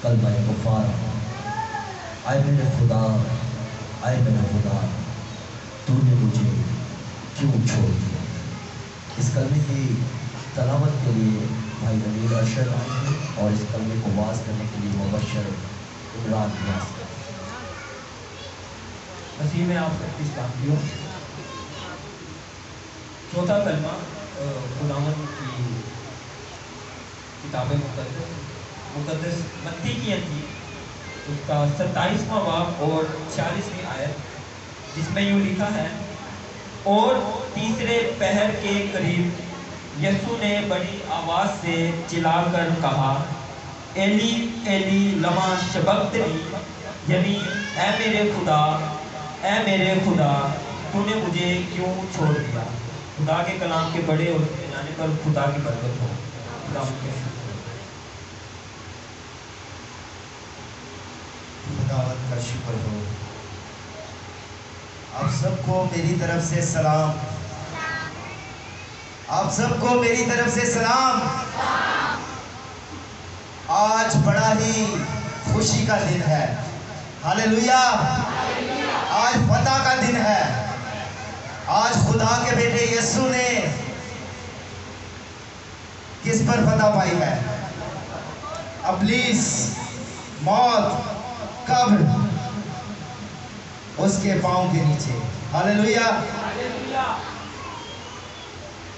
کلمہ کفارہ، اے میرے خدا، اے میرے خدا، تو نے مجھے کیوں چھوڑ دیا۔ اس کلمے کی تلاوت کے لیے بھائی امیر ارشد آئے ہیں اور اس کلمے کو واعظ کرنے کے لیے مبشر عمران نیاز کریں۔ مسیح میں آپ سب کی سلامتی ہو۔ چوتھا کلمہ خداوند کی کتاب مقدس متی کی انجیل، اس کا 27واں باب اور 46ویں آیت، جس میں یوں لکھا ہے: اور تیسرے پہر کے قریب یسوع نے بڑی آواز سے چلا کر کہا، ایلی ایلی لما شبقتنی، یعنی اے میرے خدا، اے میرے خدا، تو نے مجھے کیوں چھوڑ دیا۔ خدا کے کلام کے بڑے اور سنے جانے پر خدا کی برکت ہو۔ خدا ان کے شکر۔ خداوند کا شکر ہو۔ آپ سب کو میری طرف سے سلام۔ آپ سب کو میری طرف سے سلام۔ آج بڑا ہی خوشی کا دن ہے۔ ہاللیلویا۔ آج فتح کا دن ہے۔ آج خدا کے بیٹے یسوع نے کس پر فتح پائی ہے؟ ابلیس، موت، قبر، اس کے پاؤں کے نیچے۔ ہاللیلویا۔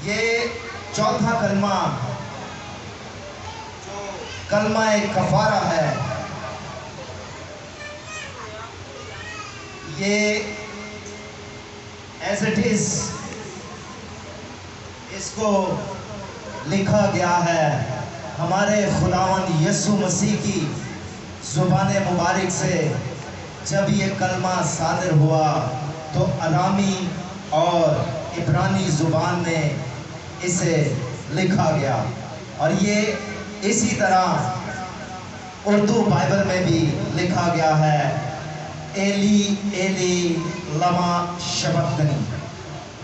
یہ چوتھا کلمہ جو کلمہ کفارہ ہے، یہ ایز اٹ از اس کو لکھا گیا ہے ہمارے خداوند یسوع مسیح کی زبان مبارک سے۔ جب یہ کلمہ صادر ہوا تو ارامی اور عبرانی زبان میں اسے لکھا گیا، اور یہ اسی طرح اردو بائبل میں بھی لکھا گیا ہے، ایلی ایلی لما شبقتنی،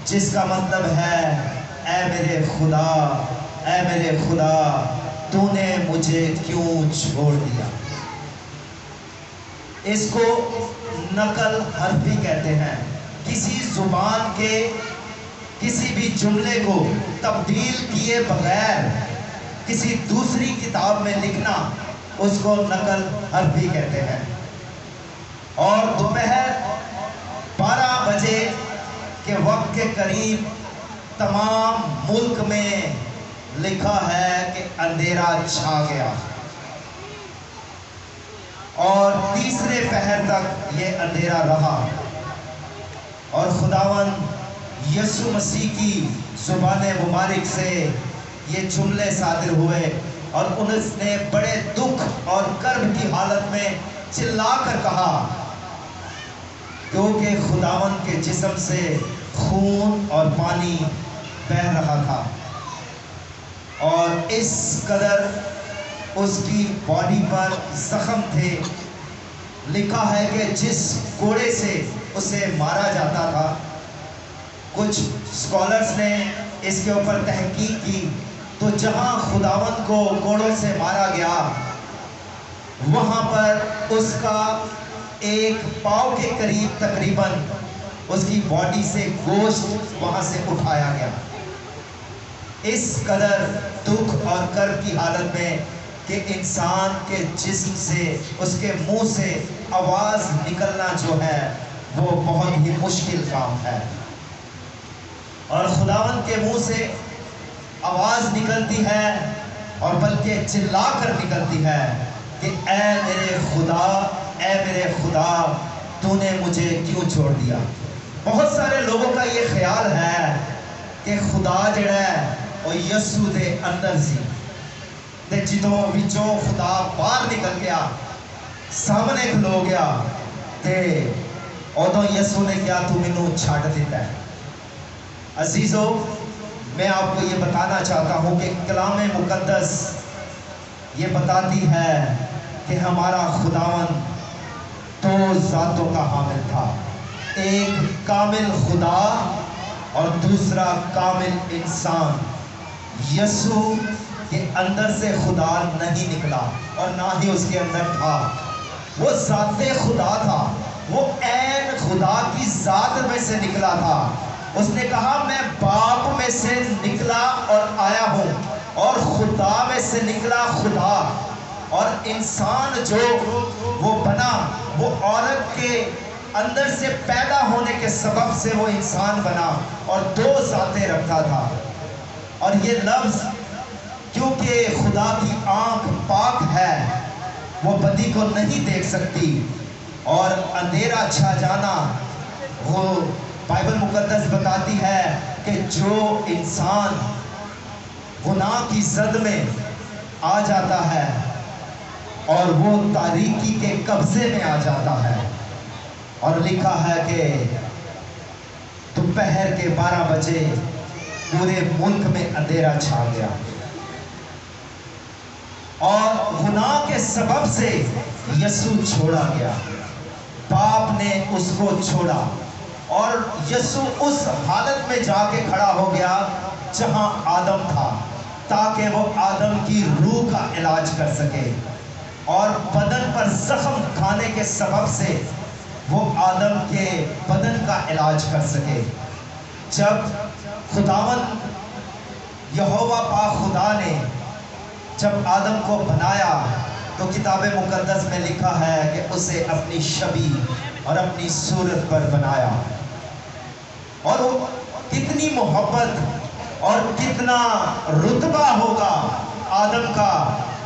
جس کا مطلب ہے اے میرے خدا، اے میرے خدا، تو نے مجھے کیوں چھوڑ دیا۔ اس کو نقل حرفی کہتے ہیں۔ کسی زبان کے کسی بھی جملے کو تبدیل کیے بغیر کسی دوسری کتاب میں لکھنا، اس کو نقل حرفی کہتے ہیں۔ اور دوپہر 12 بجے کے وقت کے قریب تمام ملک میں لکھا ہے کہ اندھیرا چھا گیا، اور تیسرے پہر تک یہ اندھیرا رہا، اور خداوند یسوع مسیح کی زبان مبارک سے یہ جملے صادر ہوئے، اور انس نے بڑے دکھ اور کرب کی حالت میں چلا کر کہا، کیونکہ خداوند کے جسم سے خون اور پانی بہہ رہا تھا، اور اس قدر اس کی باڈی پر زخم تھے۔ لکھا ہے کہ جس کوڑے سے اسے مارا جاتا تھا، کچھ اسکالرز نے اس کے اوپر تحقیق کی، تو جہاں خداوند کو کوڑوں سے مارا گیا، وہاں پر اس کا ایک پاؤں کے قریب تقریباً اس کی باڈی سے گوشت وہاں سے اٹھایا گیا۔ اس قدر دکھ اور کرب کی حالت میں کہ انسان کے جسم سے، اس کے منہ سے آواز نکلنا جو ہے وہ بہت ہی مشکل کام ہے، اور خداوند کے منہ سے آواز نکلتی ہے، اور بلکہ چلا کر نکلتی ہے کہ اے میرے خدا، اے میرے خدا، تو نے مجھے کیوں چھوڑ دیا۔ بہت سارے لوگوں کا یہ خیال ہے کہ خدا جڑا ہے وہ یسوع دے اندر سی، تے جدوں وچوں خدا باہر نکل گیا، سامنے کھلو گیا، تے ادوں یسوع نے کیا تو مینوں چھڈ دیتا ہے۔ عزیزو، میں آپ کو یہ بتانا چاہتا ہوں کہ کلام مقدس یہ بتاتی ہے کہ ہمارا خداوند دو ذاتوں کا حامل تھا، ایک کامل خدا اور دوسرا کامل انسان۔ یسوع کہ اندر سے خدا نہیں نکلا اور نہ ہی اس کے اندر تھا، وہ ذات خدا تھا، وہ عین خدا کی ذات میں سے نکلا تھا۔ اس نے کہا میں باپ میں سے نکلا اور آیا ہوں، اور خدا میں سے نکلا خدا، اور انسان جو وہ بنا وہ عورت کے اندر سے پیدا ہونے کے سبب سے وہ انسان بنا اور دو ذاتیں رکھتا تھا۔ اور یہ لفظ کیونکہ خدا کی آنکھ پاک ہے، وہ بدی کو نہیں دیکھ سکتی، اور اندھیرا چھا جانا، وہ بائبل مقدس بتاتی ہے کہ جو انسان گناہ کی زد میں آ جاتا ہے اور وہ تاریکی کے قبضے میں آ جاتا ہے، اور لکھا ہے کہ دوپہر کے 12 بجے پورے ملک میں اندھیرا چھا گیا، اور گناہ کے سبب سے یسوع چھوڑا گیا، باپ نے اس کو چھوڑا، اور یسوع اس حالت میں جا کے کھڑا ہو گیا جہاں آدم تھا، تاکہ وہ آدم کی روح کا علاج کر سکے، اور بدن پر زخم کھانے کے سبب سے وہ آدم کے بدن کا علاج کر سکے۔ جب خداوند یہوہ پاک خدا نے جب آدم کو بنایا تو کتاب مقدس میں لکھا ہے کہ اسے اپنی شبیہ اور اپنی صورت پر بنایا، اور وہ کتنی محبت اور کتنا رتبہ ہوگا آدم کا،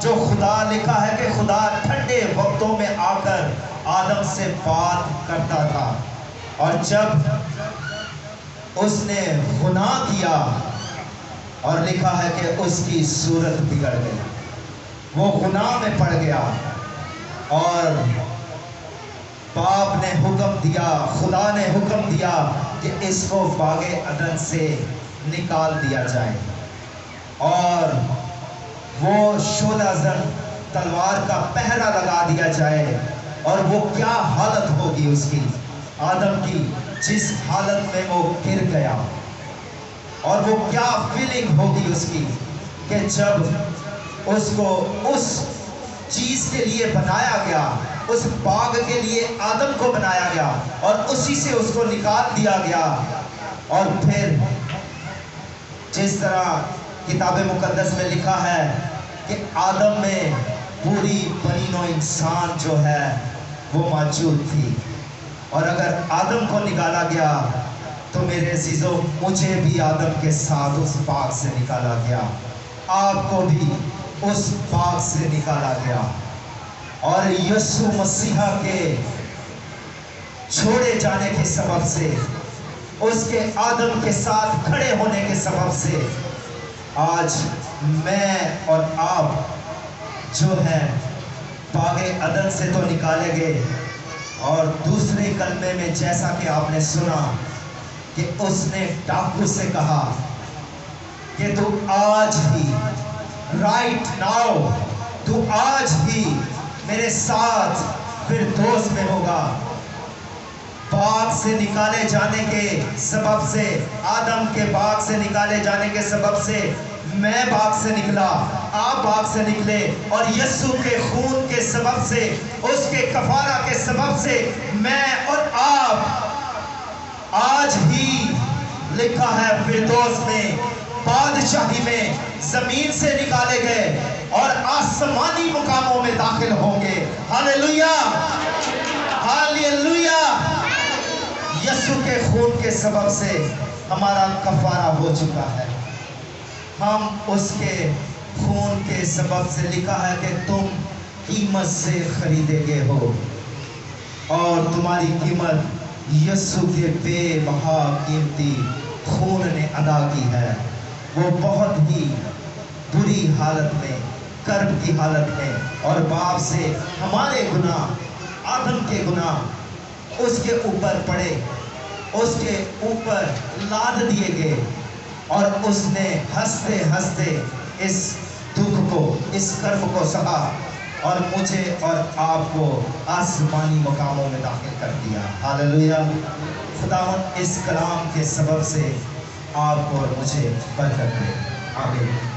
جو خدا لکھا ہے کہ خدا ٹھنڈے وقتوں میں آ کر آدم سے بات کرتا تھا، اور جب اس نے گناہ کیا اور لکھا ہے کہ اس کی صورت بگڑ گئی، وہ گناہ میں پڑ گیا، اور باپ نے حکم دیا، خدا نے حکم دیا کہ اس کو باغ عدن سے نکال دیا جائے، اور وہ شعلہ زن تلوار کا پہرا لگا دیا جائے، اور وہ کیا حالت ہوگی اس کی، آدم کی، جس حالت میں وہ گر گیا، اور وہ کیا فیلنگ ہوگی اس کی کہ جب اس کو اس چیز کے لیے بنایا گیا، اس باغ کے لیے آدم کو بنایا گیا اور اسی سے اس کو نکال دیا گیا، اور پھر جس طرح کتاب مقدس میں لکھا ہے کہ آدم میں پوری بنی نوع انسان جو ہے وہ موجود تھی، اور اگر آدم کو نکالا گیا تو میرے عزیزوں مجھے بھی آدم کے ساتھ اس باغ سے نکالا گیا، آپ کو بھی اس باغ سے نکالا گیا، اور یسوع مسیح کے چھوڑے جانے کے سبب سے، اس کے آدم کے ساتھ کھڑے ہونے کے سبب سے آج میں اور آپ جو ہیں باغ عدن سے تو نکالے گئے، اور دوسرے کلمے میں جیسا کہ آپ نے سنا کہ اس نے ڈاکو سے کہا کہ تو آج ہی رائٹ ناؤ، تو آج ہی میرے ساتھ فردوس میں ہوگا۔ باغ سے نکالے جانے کے سبب سے، آدم کے باغ سے نکالے جانے کے سبب سے میں باغ سے نکلا، آپ باغ سے نکلے، اور یسوع کے خون کے سبب سے، اس کے کفارہ کے سبب سے میں اور آپ آج ہی لکھا ہے فردوس میں، بادشاہی میں زمین سے نکالے گئے اور آسمانی مقاموں میں داخل ہوں گے۔ ہاللیلویہ، ہاللیلویہ۔ یسوع کے خون کے سبب سے ہمارا کفارہ ہو چکا ہے، ہم اس کے خون کے سبب سے، لکھا ہے کہ تم قیمت سے خریدے گئے ہو، اور تمہاری قیمت یسوع کے بے بہا قیمتی خون نے ادا کی ہے۔ وہ بہت ہی بری حالت میں، کرب کی حالت میں، اور باپ سے ہمارے گناہ، آدم کے گناہ اس کے اوپر پڑے، اس کے اوپر لاد دیے گئے، اور اس نے ہنستے ہنستے اس دکھ کو، اس کرب کو سہا، اور مجھے اور آپ کو آسمانی مقاموں میں داخل کر دیا۔ ہاللیلویہ۔ خداوند اس کلام کے سبب سے آپ کو اور مجھے برکت دے۔ آمین۔